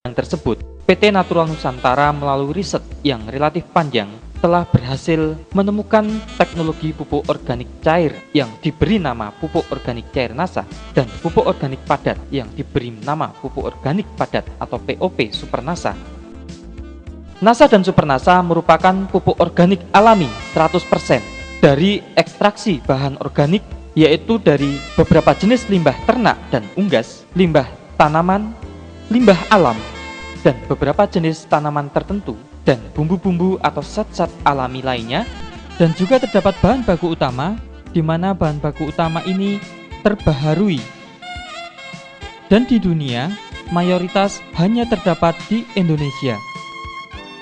tersebut, PT Natural Nusantara melalui riset yang relatif panjang telah berhasil menemukan teknologi pupuk organik cair yang diberi nama pupuk organik cair NASA dan pupuk organik padat yang diberi nama pupuk organik padat atau POP Super NASA. NASA dan Super NASA merupakan pupuk organik alami 100% dari ekstraksi bahan organik, yaitu dari beberapa jenis limbah ternak dan unggas, limbah tanaman, limbah alam, dan beberapa jenis tanaman tertentu, dan bumbu-bumbu atau zat-zat alami lainnya. Dan juga terdapat bahan baku utama, di mana bahan baku utama ini terbaharui. Dan di dunia, mayoritas hanya terdapat di Indonesia.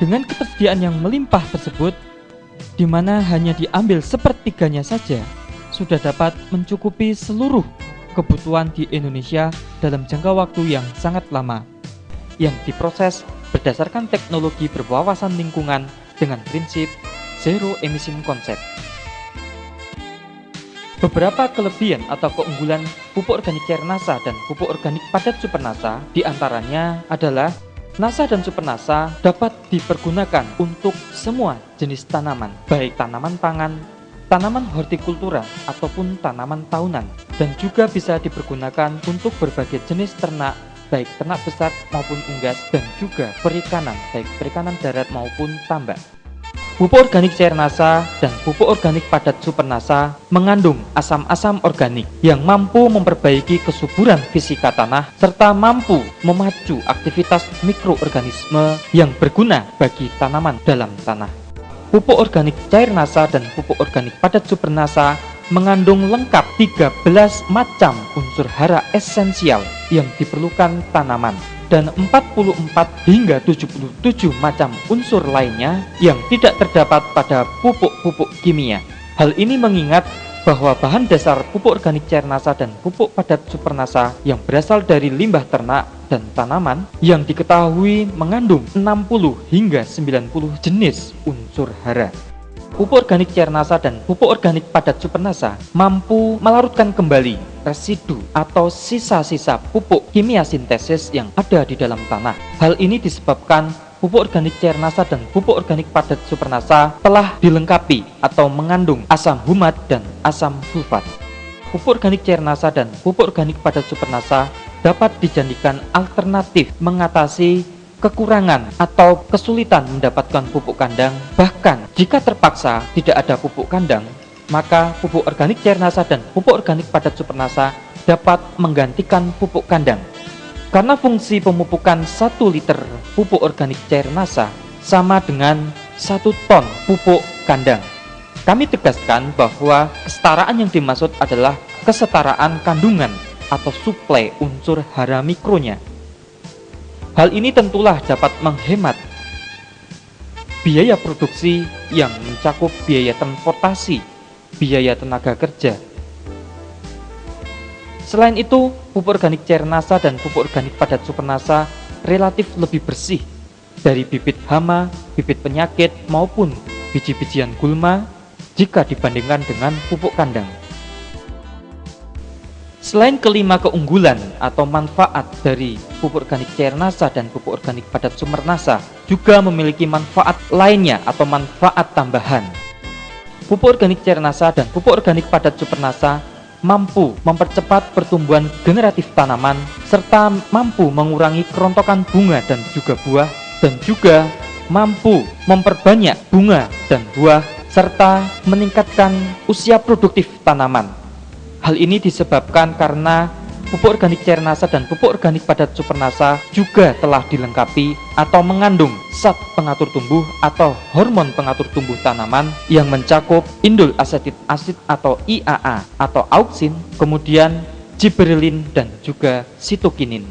Dengan ketersediaan yang melimpah tersebut, di mana hanya diambil sepertiganya saja, sudah dapat mencukupi seluruh kebutuhan di Indonesia dalam jangka waktu yang sangat lama, yang diproses berdasarkan teknologi berwawasan lingkungan dengan prinsip Zero Emission Concept. Beberapa kelebihan atau keunggulan pupuk organik cair NASA dan pupuk organik padat Super NASA diantaranya adalah NASA dan Super NASA dapat dipergunakan untuk semua jenis tanaman, baik tanaman pangan, tanaman hortikultura, ataupun tanaman tahunan, dan juga bisa dipergunakan untuk berbagai jenis ternak, baik ternak besar maupun unggas, dan juga perikanan, baik perikanan darat maupun tambak. Pupuk organik cair NASA dan pupuk organik padat Super NASA mengandung asam-asam organik yang mampu memperbaiki kesuburan fisika tanah serta mampu memacu aktivitas mikroorganisme yang berguna bagi tanaman dalam tanah. Pupuk organik cair NASA dan pupuk organik padat Super NASA mengandung lengkap 13 macam unsur hara esensial yang diperlukan tanaman dan 44 hingga 77 macam unsur lainnya yang tidak terdapat pada pupuk-pupuk kimia. Hal ini mengingat bahwa bahan dasar pupuk organik cair NASA dan pupuk padat Super NASA yang berasal dari limbah ternak dan tanaman yang diketahui mengandung 60 hingga 90 jenis unsur hara. Pupuk organik cair NASA dan pupuk organik padat Super NASA mampu melarutkan kembali residu atau sisa-sisa pupuk kimia sintesis yang ada di dalam tanah. Hal ini disebabkan pupuk organik cair NASA dan pupuk organik padat Super NASA telah dilengkapi atau mengandung asam humat dan asam sulfat. Pupuk organik cair NASA dan pupuk organik padat Super NASA dapat dijadikan alternatif mengatasi kekurangan atau kesulitan mendapatkan pupuk kandang. Bahkan jika terpaksa tidak ada pupuk kandang, maka pupuk organik cair NASA dan pupuk organik padat Super NASA dapat menggantikan pupuk kandang. Karena fungsi pemupukan 1 liter pupuk organik cair NASA sama dengan 1 ton pupuk kandang. Kami tegaskan bahwa kesetaraan yang dimaksud adalah kesetaraan kandungan atau suplai unsur hara mikronya. Hal ini tentulah dapat menghemat biaya produksi yang mencakup biaya transportasi, biaya tenaga kerja. Selain itu, pupuk organik cair NASA dan pupuk organik padat Super NASA relatif lebih bersih dari bibit hama, bibit penyakit, maupun biji-bijian gulma jika dibandingkan dengan pupuk kandang. Selain kelima keunggulan atau manfaat dari pupuk organik cair NASA dan pupuk organik padat Super NASA juga memiliki manfaat lainnya atau manfaat tambahan. Pupuk organik cair NASA dan pupuk organik padat Super NASA mampu mempercepat pertumbuhan generatif tanaman serta mampu mengurangi kerontokan bunga dan juga buah, dan juga mampu memperbanyak bunga dan buah serta meningkatkan usia produktif tanaman. Hal ini disebabkan karena pupuk organik cair NASA dan pupuk organik padat Super NASA juga telah dilengkapi atau mengandung zat pengatur tumbuh atau hormon pengatur tumbuh tanaman yang mencakup indol asetik asid atau IAA atau auksin, kemudian gibberellin dan juga sitokinin.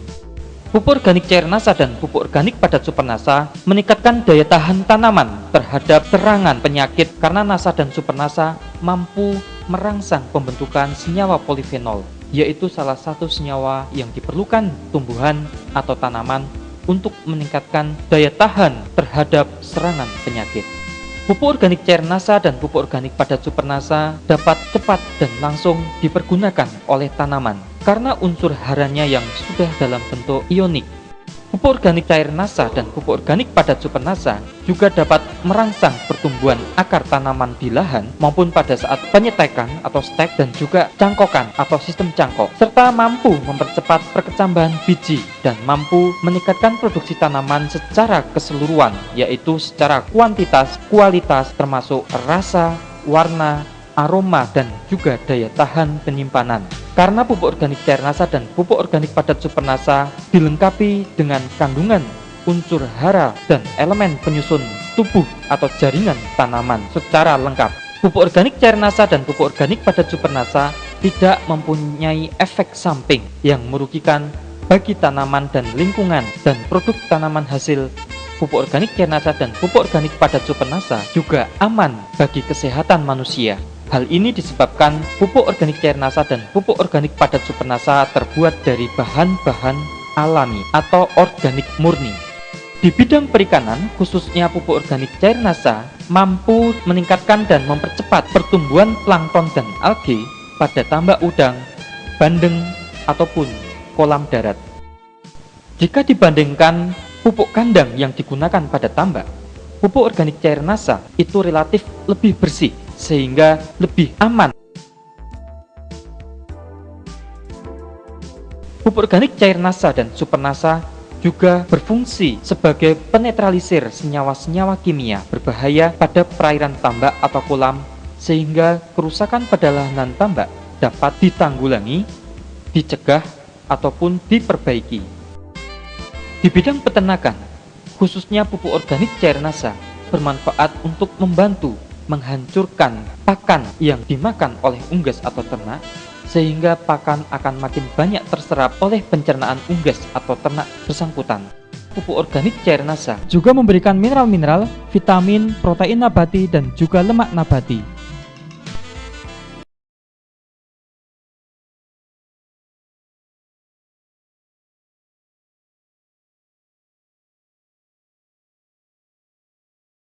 Pupuk organik cair NASA dan pupuk organik padat Super NASA meningkatkan daya tahan tanaman terhadap serangan penyakit karena NASA dan Super NASA mampu merangsang pembentukan senyawa polifenol, yaitu salah satu senyawa yang diperlukan tumbuhan atau tanaman untuk meningkatkan daya tahan terhadap serangan penyakit. Pupuk organik cair NASA dan pupuk organik padat Super NASA dapat cepat dan langsung dipergunakan oleh tanaman karena unsur haranya yang sudah dalam bentuk ionik. Pupuk organik cair NASA dan pupuk organik padat super NASA juga dapat merangsang pertumbuhan akar tanaman di lahan maupun pada saat penyetekan atau stek dan juga cangkokan atau sistem cangkok, serta mampu mempercepat perkecambahan biji dan mampu meningkatkan produksi tanaman secara keseluruhan, yaitu secara kuantitas, kualitas termasuk rasa, warna, aroma, dan juga daya tahan penyimpanan. Karena pupuk organik cair NASA dan pupuk organik padat super NASA dilengkapi dengan kandungan unsur hara dan elemen penyusun tubuh atau jaringan tanaman secara lengkap. Pupuk organik cair NASA dan pupuk organik padat super NASA tidak mempunyai efek samping yang merugikan bagi tanaman dan lingkungan, dan produk tanaman hasil pupuk organik cair NASA dan pupuk organik padat super NASA juga aman bagi kesehatan manusia. Hal ini disebabkan pupuk organik cair NASA dan pupuk organik padat super NASA terbuat dari bahan-bahan alami atau organik murni. Di bidang perikanan, khususnya pupuk organik cair NASA mampu meningkatkan dan mempercepat pertumbuhan plankton dan alge pada tambak udang, bandeng, ataupun kolam darat. Jika dibandingkan pupuk kandang yang digunakan pada tambak, pupuk organik cair NASA itu relatif lebih bersih sehingga lebih aman. Pupuk organik cair NASA dan super NASA juga berfungsi sebagai penetralisir senyawa-senyawa kimia berbahaya pada perairan tambak atau kolam, sehingga kerusakan pada lahan tambak dapat ditanggulangi, dicegah, ataupun diperbaiki. Di bidang peternakan, khususnya pupuk organik cair NASA bermanfaat untuk membantu menghancurkan pakan yang dimakan oleh unggas atau ternak, sehingga pakan akan makin banyak terserap oleh pencernaan unggas atau ternak bersangkutan. Pupuk organik cair NASA juga memberikan mineral-mineral, vitamin, protein nabati, dan juga lemak nabati.